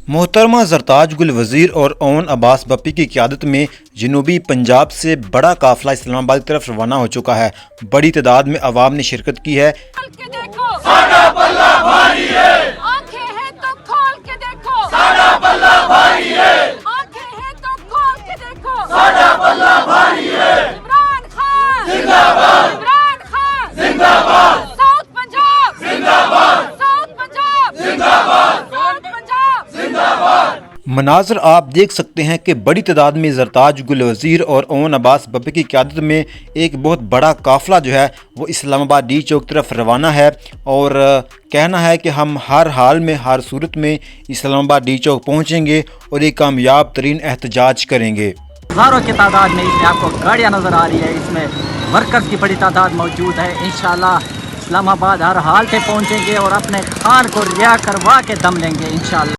محترمہ زرتاج گل وزیر اور اون عباس بپی کی قیادت میں جنوبی پنجاب سے بڑا قافلہ اسلام آباد کی طرف روانہ ہو چکا ہے۔ بڑی تعداد میں عوام نے شرکت کی ہے۔ مناظر آپ دیکھ سکتے ہیں کہ بڑی تعداد میں زرتاج گل وزیر اور اون عباس بپی کی قیادت میں ایک بہت بڑا قافلہ جو ہے وہ اسلام آباد ڈی چوک طرف روانہ ہے، اور کہنا ہے کہ ہم ہر حال میں ہر صورت میں اسلام آباد ڈی چوک پہنچیں گے اور ایک کامیاب ترین احتجاج کریں گے۔ ہزاروں کی تعداد میں اس میں آپ کو گاڑیاں نظر آ رہی ہے، اس میں ورکرز کی بڑی تعداد موجود ہے۔ انشاءاللہ اسلام آباد ہر حال سے پہنچیں گے اور اپنے خان کو رہا کروا کے دم لیں گے انشاءاللہ۔